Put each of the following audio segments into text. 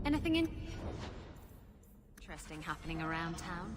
Anything interesting happening around town?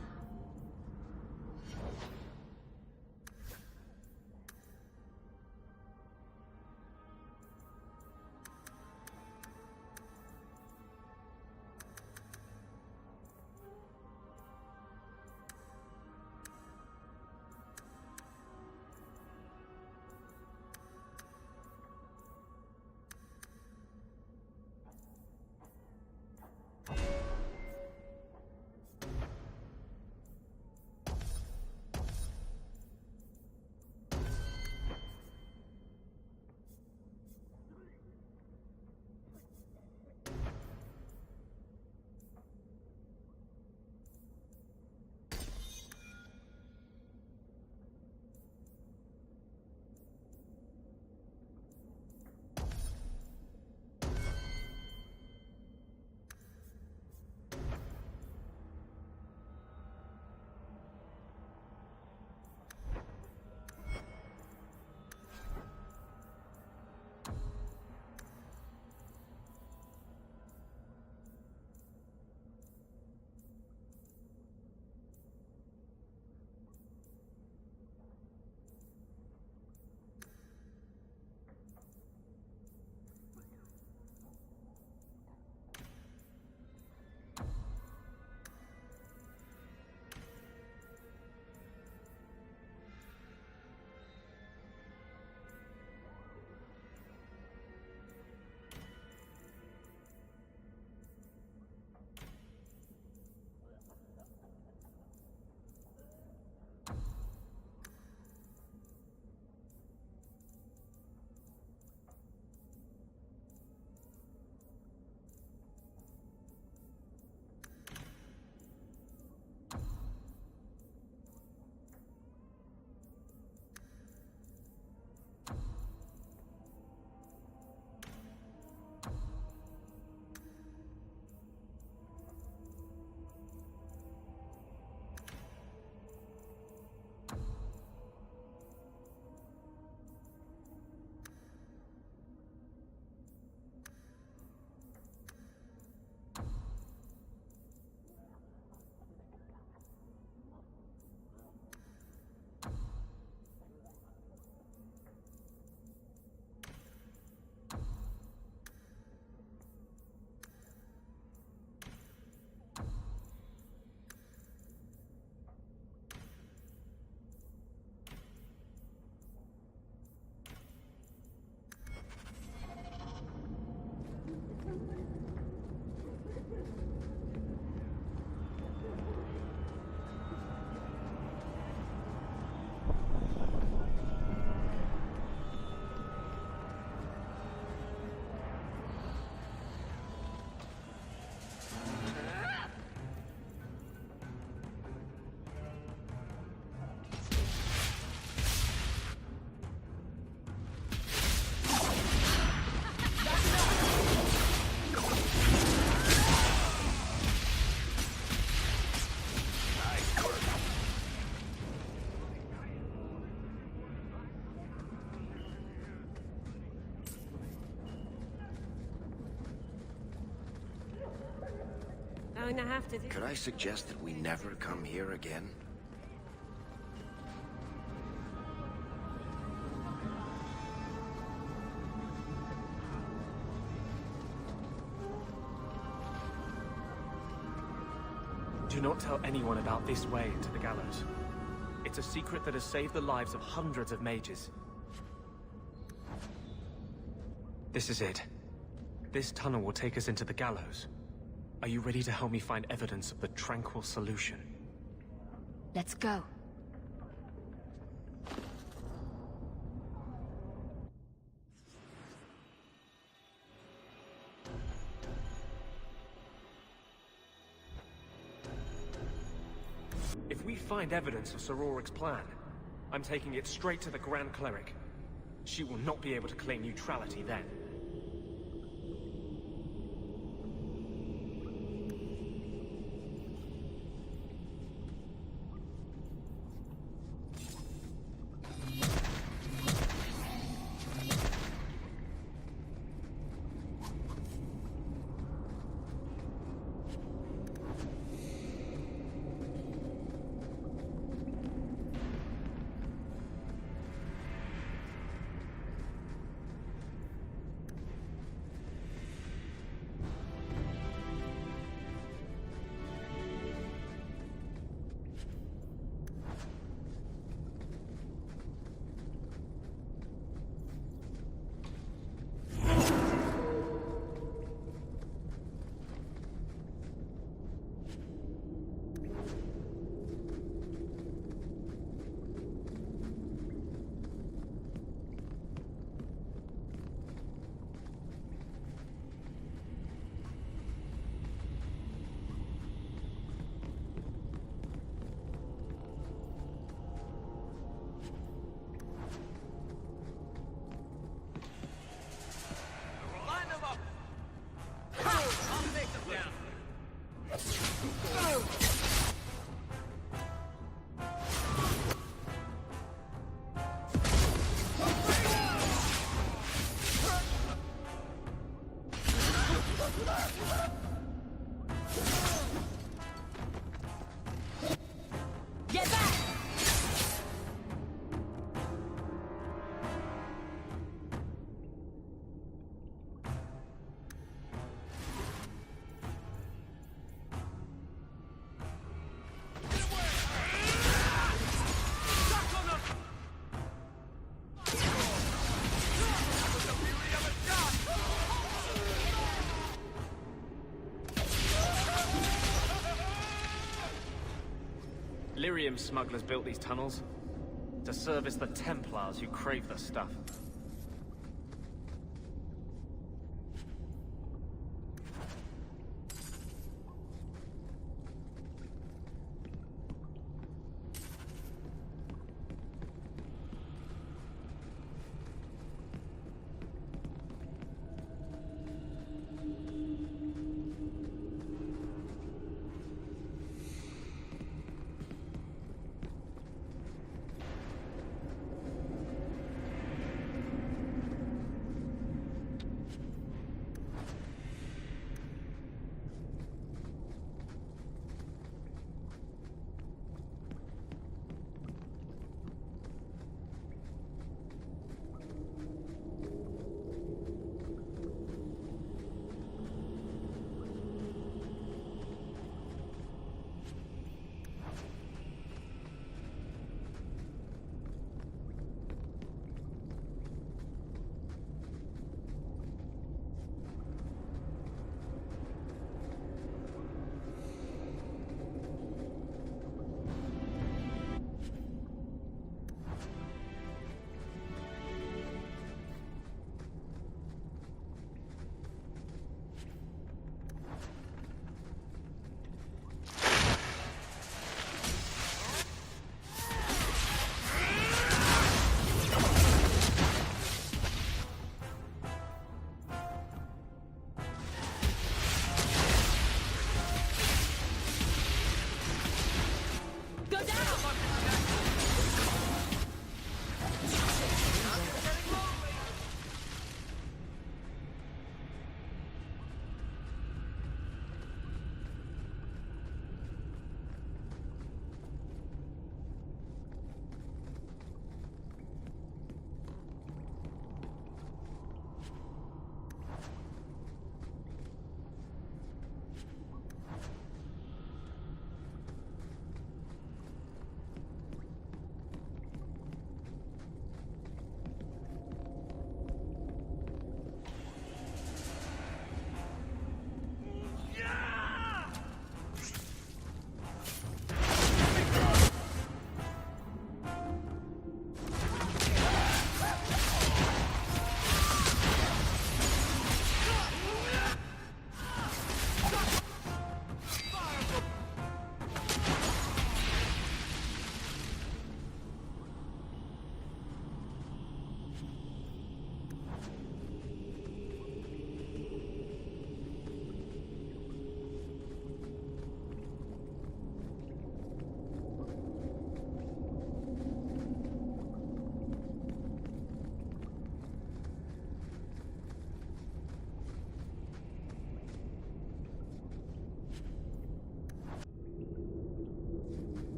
Going to have to do. Could I suggest that we never come here again? Do not tell anyone about this way into the gallows. It's a secret that has saved the lives of hundreds of mages. This is it. This tunnel will take us into the gallows. Are you ready to help me find evidence of the Tranquil solution? Let's go. If we find evidence of Sir Auric's plan, I'm taking it straight to the Grand Cleric. She will not be able to claim neutrality then. Get back! Lyrium smugglers built these tunnels to service the Templars who crave the stuff.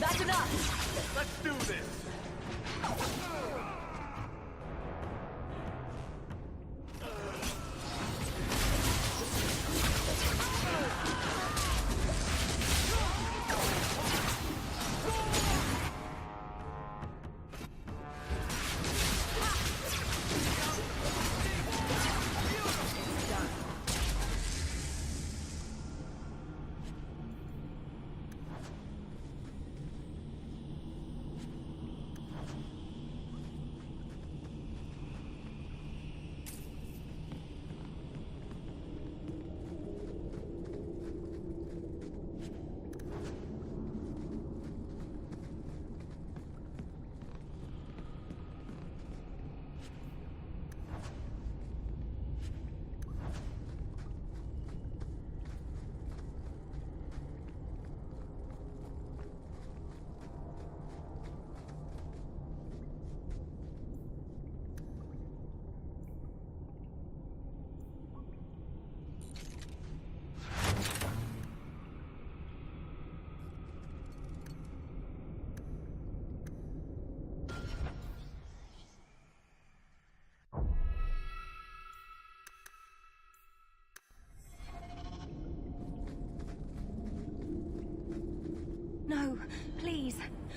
That's enough! Let's do this!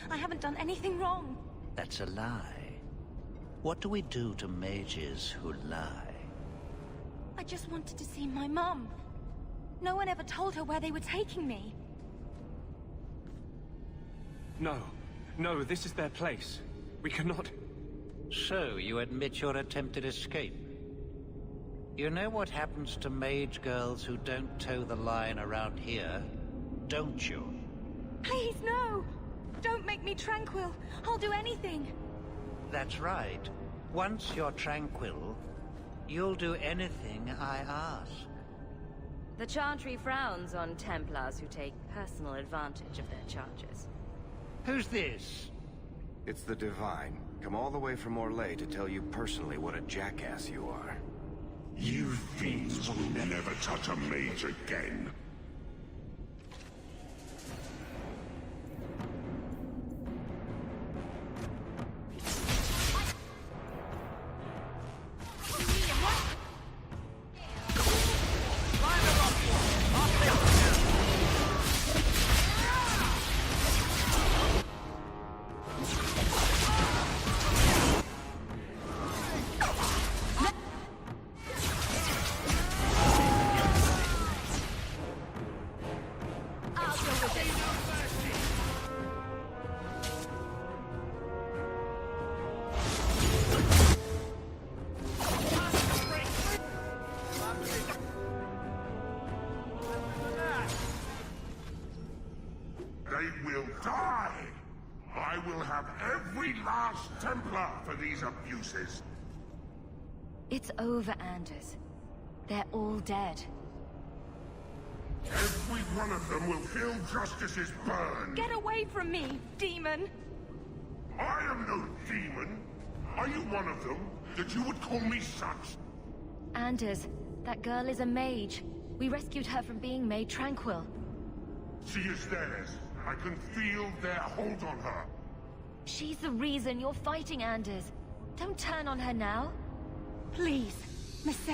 I haven't done anything wrong. That's a lie. What do we do to mages who lie? I just wanted to see my mum. No one ever told her where they were taking me. No. No, this is their place. We cannot... So, you admit your attempted escape? You know what happens to mage girls who don't toe the line around here, don't you? Please, no! Don't make me tranquil. I'll do anything. That's right. Once you're tranquil, you'll do anything I ask. The Chantry frowns on Templars who take personal advantage of their charges. Who's this? It's the Divine. Come all the way from Orlais to tell you personally what a jackass you are. You fiends will never touch a mage again. They will die! I will have every last Templar for these abuses. It's over, Anders. They're all dead. Every one of them will feel justice's burn. Get away from me, demon! I am no demon. Are you one of them, that you would call me such? Anders, that girl is a mage. We rescued her from being made tranquil. She is theirs. I can feel their hold on her. She's the reason you're fighting, Anders. Don't turn on her now. Please, Messer.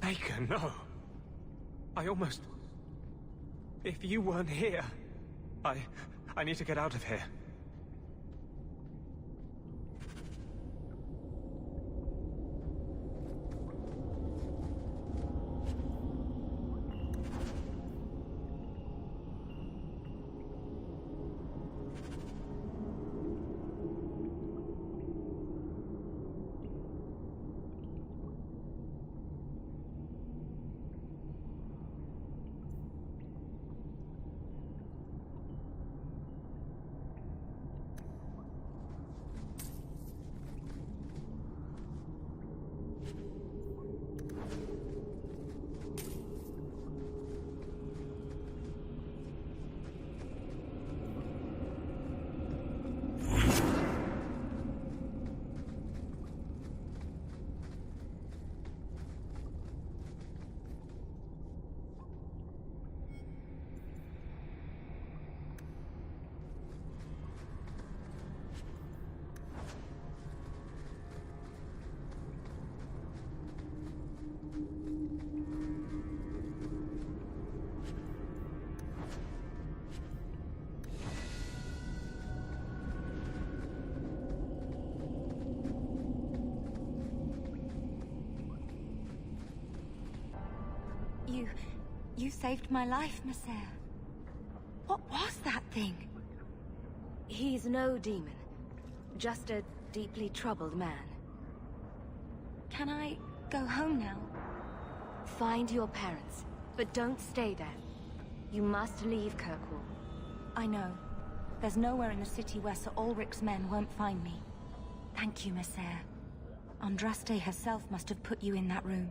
Baker, no. I almost... If you weren't here... I need to get out of here. You saved my life, Messer. What was that thing? He's no demon. Just a deeply troubled man. Can I go home now? Find your parents, but don't stay there. You must leave Kirkwall. I know. There's nowhere in the city where Sir Ulrich's men won't find me. Thank you, Messer. Andraste herself must have put you in that room.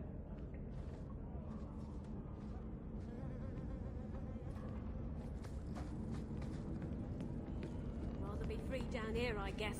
Rather be free down here, I guess.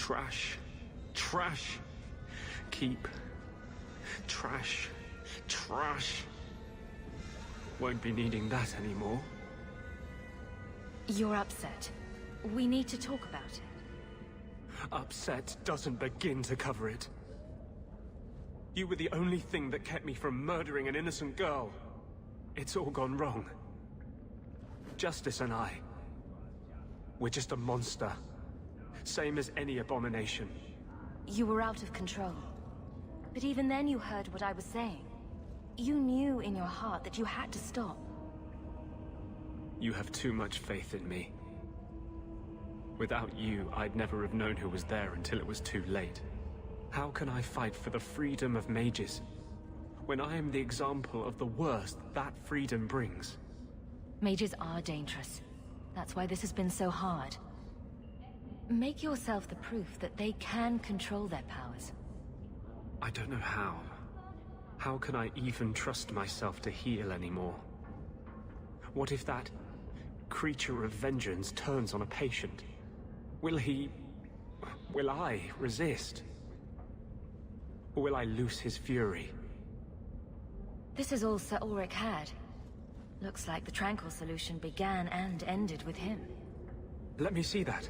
Trash. Trash. Keep. Trash. Trash. Won't be needing that anymore. You're upset. We need to talk about it. Upset doesn't begin to cover it. You were the only thing that kept me from murdering an innocent girl. It's all gone wrong. Justice and I, we're just a monster. Same as any abomination. You were out of control. But even then you heard what I was saying. You knew in your heart that you had to stop. You have too much faith in me. Without you, I'd never have known who was there until it was too late. How can I fight for the freedom of mages, when I am the example of the worst that freedom brings? Mages are dangerous. That's why this has been so hard. Make yourself the proof that they can control their powers. I don't know how. How can I even trust myself to heal anymore? What if that creature of vengeance turns on a patient? Will I resist? Or will I loose his fury? This is all Sir Ulrich had. Looks like the Tranquil solution began and ended with him. Let me see that.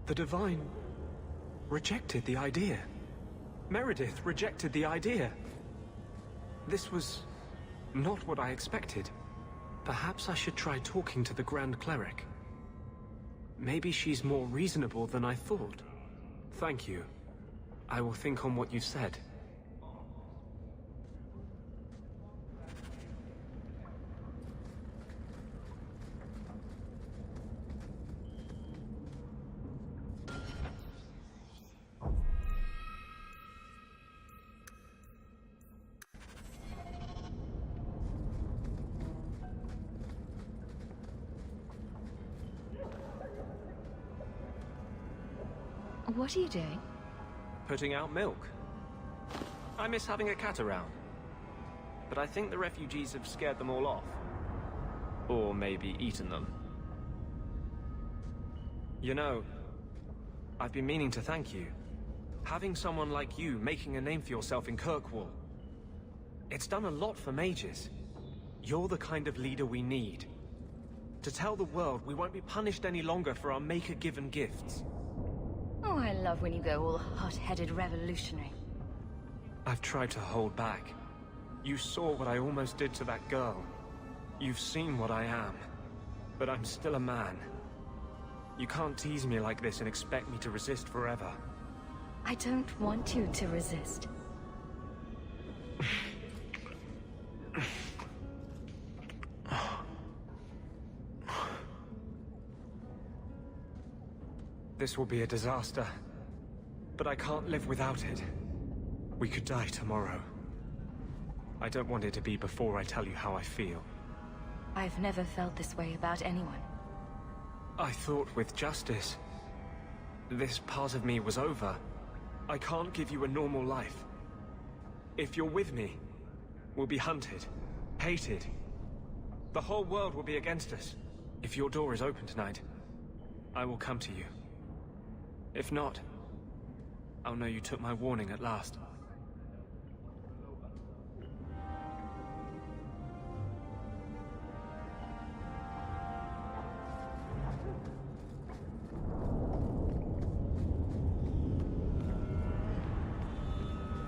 The Divine rejected the idea. Meredith rejected the idea. This was not what I expected. Perhaps I should try talking to the Grand Cleric. Maybe she's more reasonable than I thought. Thank you. I will think on what you said. What are you doing? Putting out milk. I miss having a cat around. But I think the refugees have scared them all off. Or maybe eaten them. You know, I've been meaning to thank you. Having someone like you making a name for yourself in Kirkwall. It's done a lot for mages. You're the kind of leader we need. To tell the world we won't be punished any longer for our Maker-given gifts. Oh, I love when you go all hot-headed revolutionary. I've tried to hold back. You saw what I almost did to that girl. You've seen what I am. But I'm still a man. You can't tease me like this and expect me to resist forever. I don't want you to resist. This will be a disaster. But I can't live without it. We could die tomorrow. I don't want it to be before I tell you how I feel. I've never felt this way about anyone. I thought with justice, this part of me was over. I can't give you a normal life. If you're with me, we'll be hunted, hated. The whole world will be against us. If your door is open tonight, I will come to you. If not, I'll know you took my warning at last.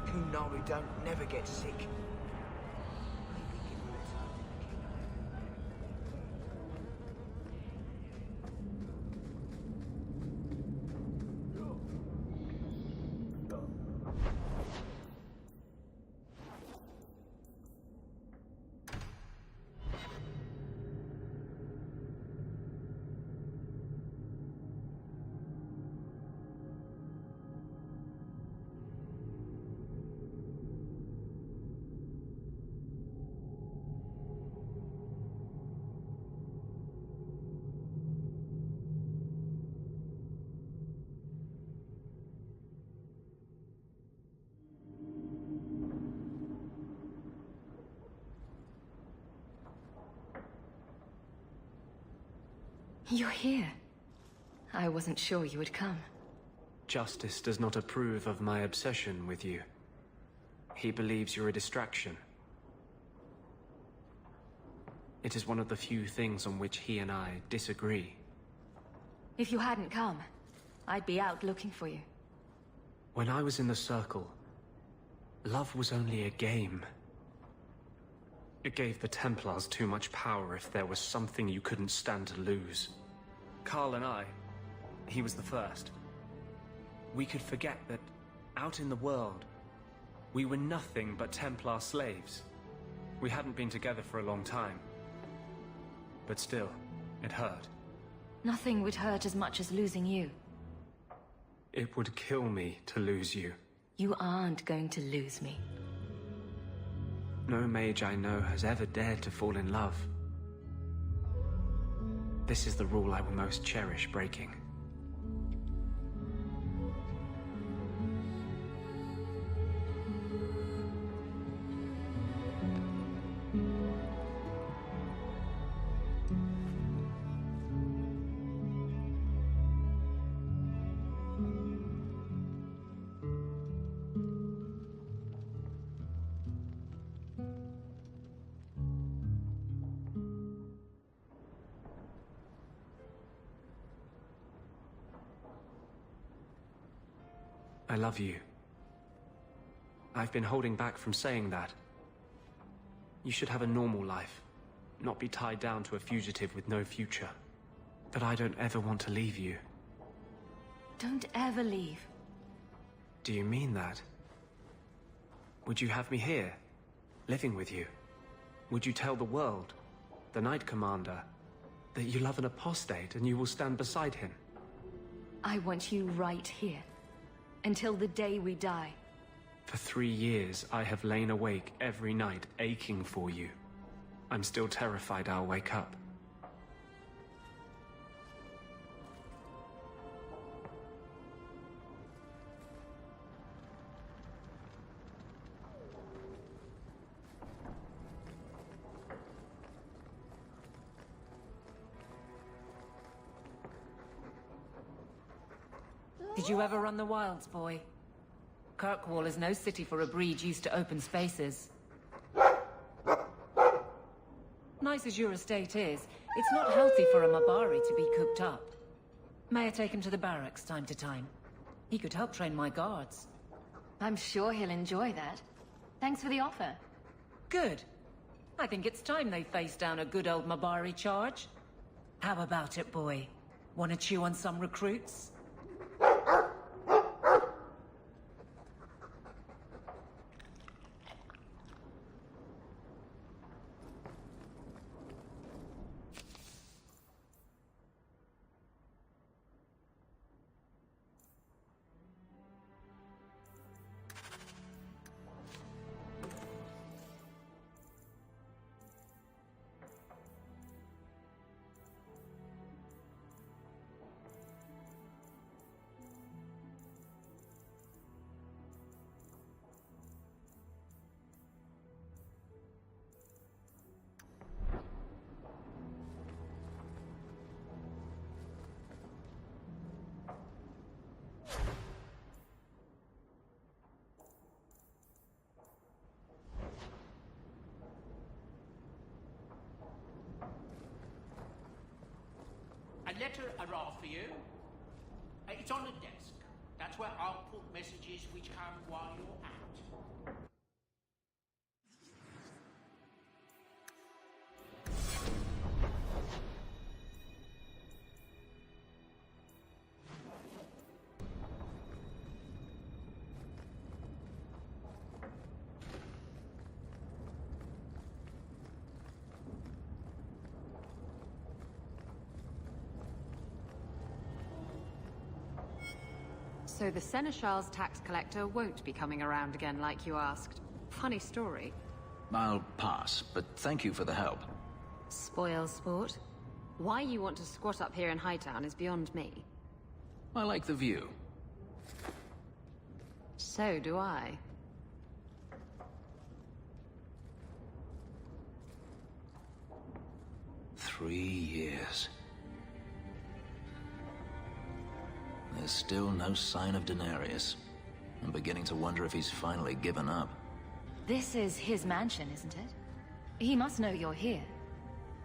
Qunari don't never get sick. You're here. I wasn't sure you would come. Justice does not approve of my obsession with you. He believes you're a distraction. It is one of the few things on which he and I disagree. If you hadn't come, I'd be out looking for you. When I was in the Circle, love was only a game. It gave the Templars too much power if there was something you couldn't stand to lose. Carl and I, he was the first. We could forget that, out in the world, we were nothing but Templar slaves. We hadn't been together for a long time. But still, it hurt. Nothing would hurt as much as losing you. It would kill me to lose you. You aren't going to lose me. No mage I know has ever dared to fall in love. This is the rule I will most cherish breaking. I love you. I've been holding back from saying that. You should have a normal life, not be tied down to a fugitive with no future. But I don't ever want to leave you. Don't ever leave. Do you mean that? Would you have me here, living with you? Would you tell the world, the Knight Commander, that you love an apostate and you will stand beside him? I want you right here. Until the day we die. For 3 years, I have lain awake every night, aching for you. I'm still terrified I'll wake up. Did you ever run the wilds, boy? Kirkwall is no city for a breed used to open spaces. Nice as your estate is, it's not healthy for a Mabari to be cooped up. May I take him to the barracks time to time? He could help train my guards. I'm sure he'll enjoy that. Thanks for the offer. Good. I think it's time they face down a good old Mabari charge. How about it, boy? Want to chew on some recruits? A letter arrived for you. It's on the desk. That's where I'll put messages which come while you're out. So the Seneschal's tax collector won't be coming around again like you asked. Funny story. I'll pass, but thank you for the help. Spoil sport. Why you want to squat up here in Hightown is beyond me. I like the view. So do I. Three years. There's still no sign of Denarius. I'm beginning to wonder if he's finally given up. This is his mansion, isn't it? He must know you're here.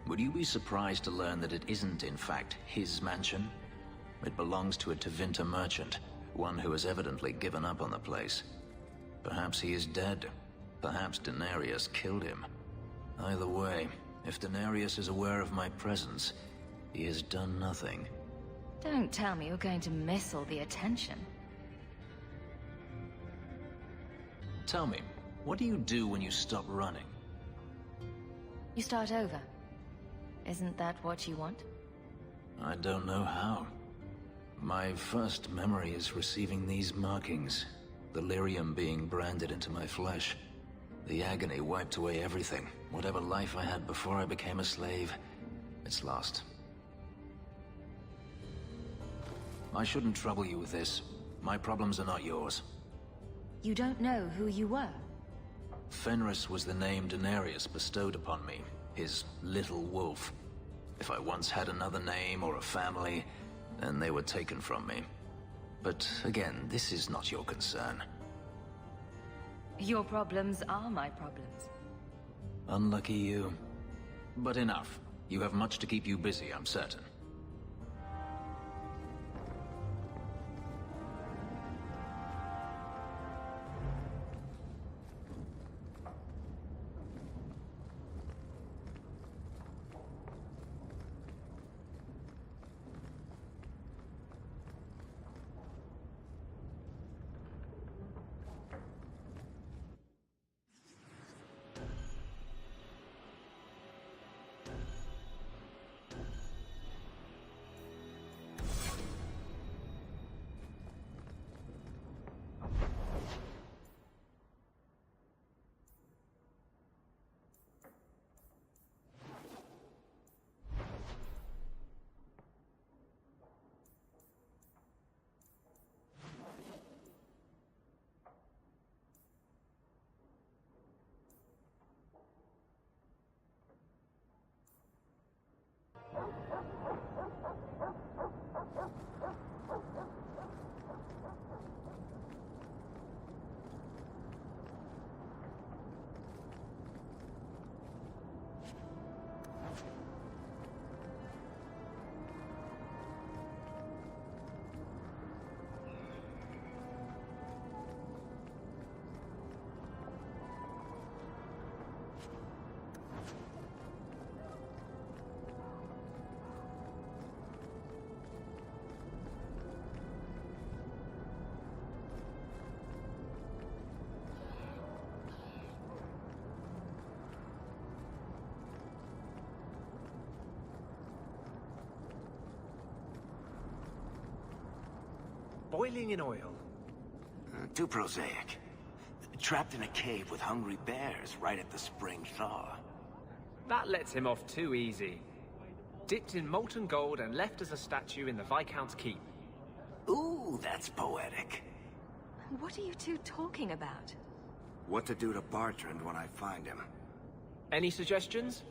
Would you be surprised to learn that it isn't, in fact, his mansion? It belongs to a Tevinter merchant, one who has evidently given up on the place. Perhaps he is dead. Perhaps Denarius killed him. Either way, if Denarius is aware of my presence, he has done nothing. Don't tell me you're going to miss all the attention. Tell me, what do you do when you stop running? You start over. Isn't that what you want? I don't know how. My first memory is receiving these markings. The lyrium being branded into my flesh. The agony wiped away everything. Whatever life I had before I became a slave, it's lost. I shouldn't trouble you with this. My problems are not yours. You don't know who you were? Fenris was the name Denarius bestowed upon me, his little wolf. If I once had another name or a family, then they were taken from me. But again, this is not your concern. Your problems are my problems. Unlucky you. But enough. You have much to keep you busy, I'm certain. Boiling in oil. Too prosaic. Trapped in a cave with hungry bears right at the spring thaw. That lets him off too easy. Dipped in molten gold and left as a statue in the Viscount's keep. Ooh, that's poetic. What are you two talking about? What to do to Bartrand when I find him. Any suggestions?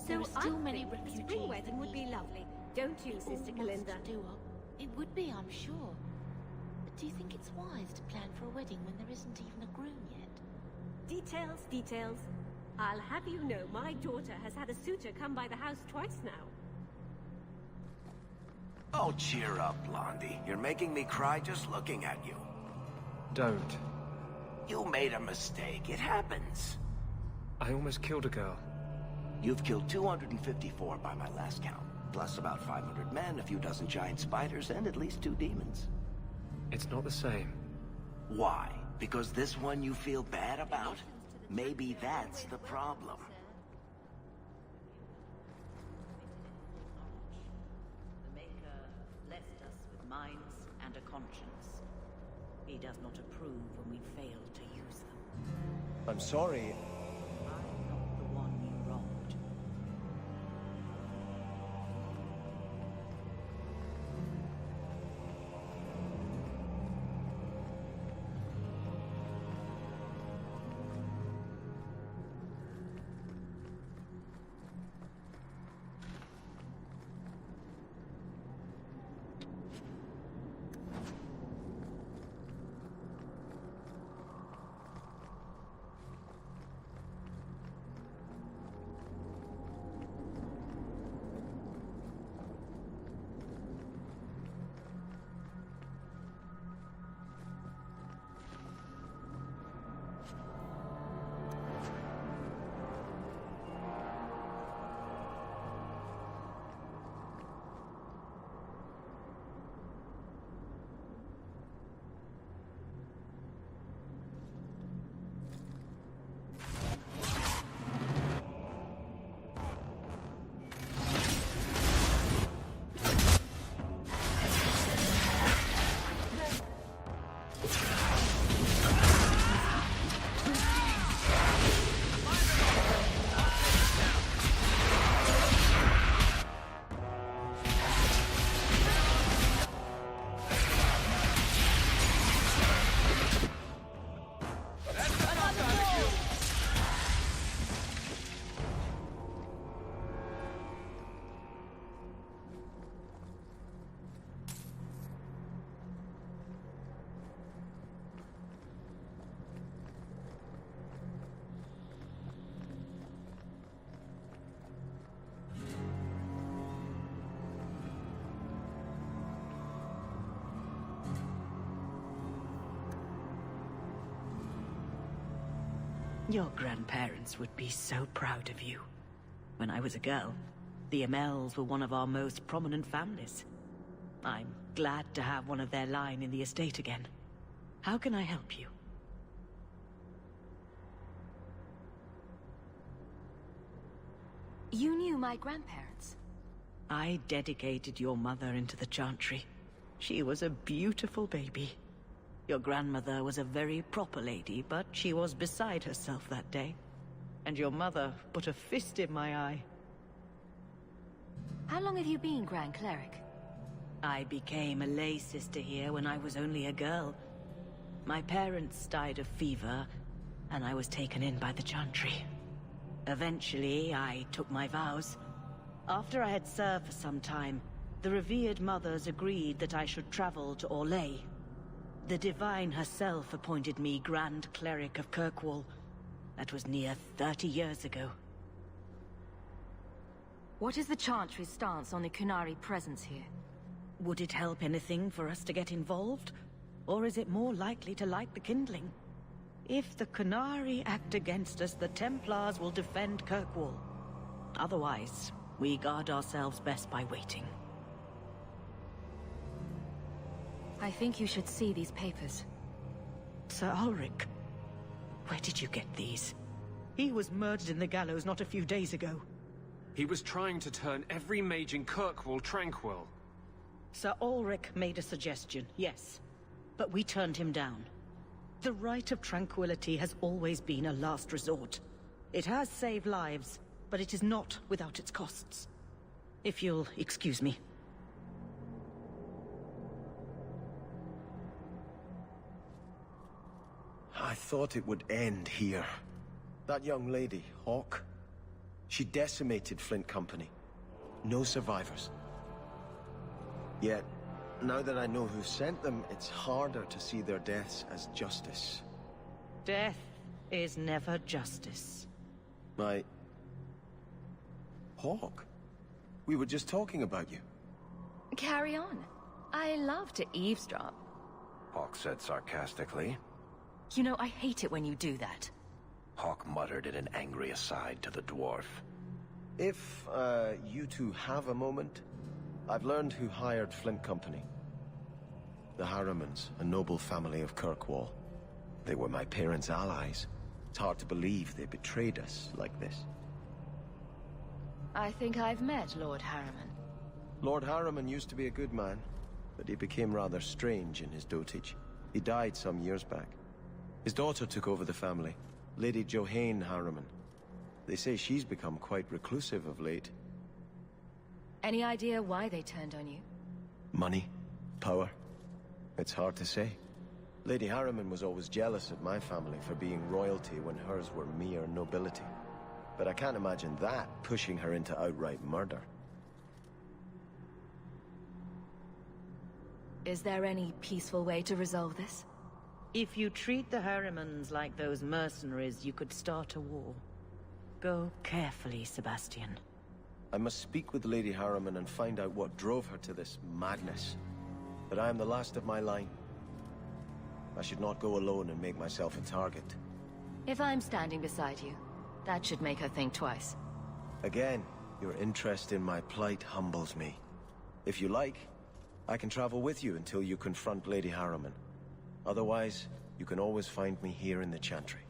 So There are still I many think the refugees spring wedding that would be need lovely, don't you, Sister Kalinda? It would be, I'm sure. But do you think it's wise to plan for a wedding when there isn't even a groom yet? Details, details. I'll have you know my daughter has had a suitor come by the house twice now. Oh, cheer up, Blondie. You're making me cry just looking at you. Don't. You made a mistake. It happens. I almost killed a girl. You've killed 254 by my last count. Plus about 500 men, a few dozen giant spiders, and at least 2 demons. It's not the same. Why? Because this one you feel bad about? Maybe that's the problem. The Maker blessed us with minds and a conscience. He does not approve when we fail to use them. I'm sorry. I'm not the one you wronged. Your grandparents would be so proud of you. When I was a girl, the Amels were one of our most prominent families. I'm glad to have one of their line in the estate again. How can I help you? You knew my grandparents? I dedicated your mother into the Chantry. She was a beautiful baby. Your grandmother was a very proper lady, but she was beside herself that day. And your mother put a fist in my eye. How long have you been Grand Cleric? I became a lay sister here when I was only a girl. My parents died of fever, and I was taken in by the Chantry. Eventually, I took my vows. After I had served for some time, the revered mothers agreed that I should travel to Orlais. The Divine herself appointed me Grand Cleric of Kirkwall. That was near 30 years ago. What is the Chantry's stance on the Qunari presence here? Would it help anything for us to get involved? Or is it more likely to light the kindling? If the Qunari act against us, the Templars will defend Kirkwall. Otherwise, we guard ourselves best by waiting. I think you should see these papers. Sir Ulrich, where did you get these? He was murdered in the gallows not a few days ago. He was trying to turn every mage in Kirkwall tranquil. Sir Ulrich made a suggestion, yes. But we turned him down. The right of tranquility has always been a last resort. It has saved lives, but it is not without its costs. If you'll excuse me. I thought it would end here. That young lady, Hawke, she decimated Flint Company. No survivors. Yet, now that I know who sent them, it's harder to see their deaths as justice. Death is never justice. Hawke? We were just talking about you. Carry on. I love to eavesdrop. Hawke said sarcastically. You know, I hate it when you do that. Hawke muttered in an angry aside to the dwarf. If, you two have a moment, I've learned who hired Flint Company. The Harrimans, a noble family of Kirkwall. They were my parents' allies. It's hard to believe they betrayed us like this. I think I've met Lord Harriman. Lord Harriman used to be a good man, but he became rather strange in his dotage. He died some years back. His daughter took over the family, Lady Johanne Harriman. They say she's become quite reclusive of late. Any idea why they turned on you? Money? Power? It's hard to say. Lady Harriman was always jealous of my family for being royalty when hers were mere nobility. But I can't imagine that pushing her into outright murder. Is there any peaceful way to resolve this? If you treat the Harrimans like those mercenaries, you could start a war. Go carefully, Sebastian. I must speak with Lady Harriman and find out what drove her to this madness. But I am the last of my line. I should not go alone and make myself a target. If I'm standing beside you, that should make her think twice. Again, your interest in my plight humbles me. If you like, I can travel with you until you confront Lady Harriman. Otherwise, you can always find me here in the Chantry.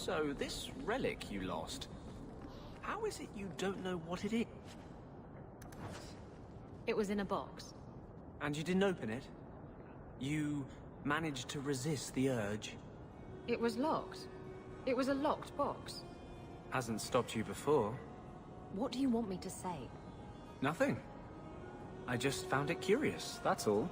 So, this relic you lost, how is it you don't know what it is? It was in a box. And you didn't open it? You managed to resist the urge? It was locked. It was a locked box. Hasn't stopped you before. What do you want me to say? Nothing. I just found it curious, that's all.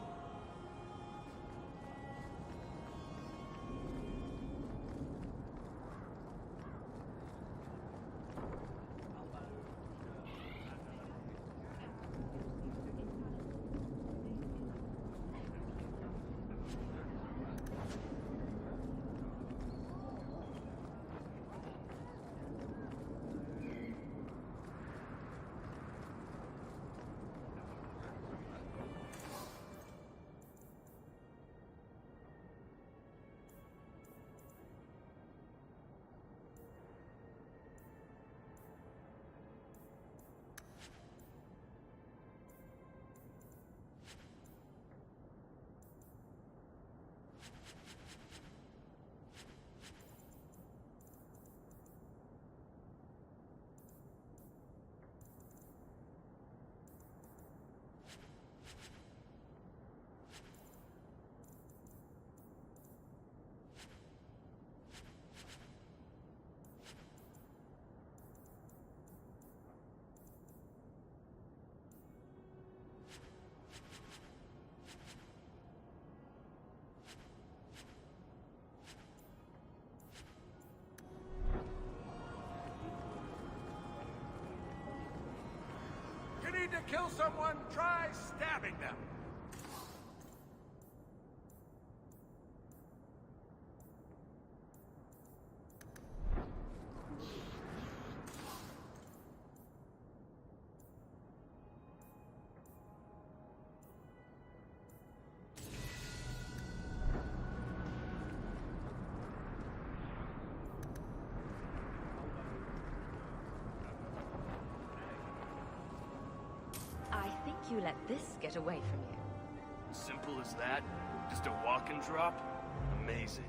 Need to kill someone, try stabbing them. You let this get away from you. Simple as that? Just a walk and drop? Amazing.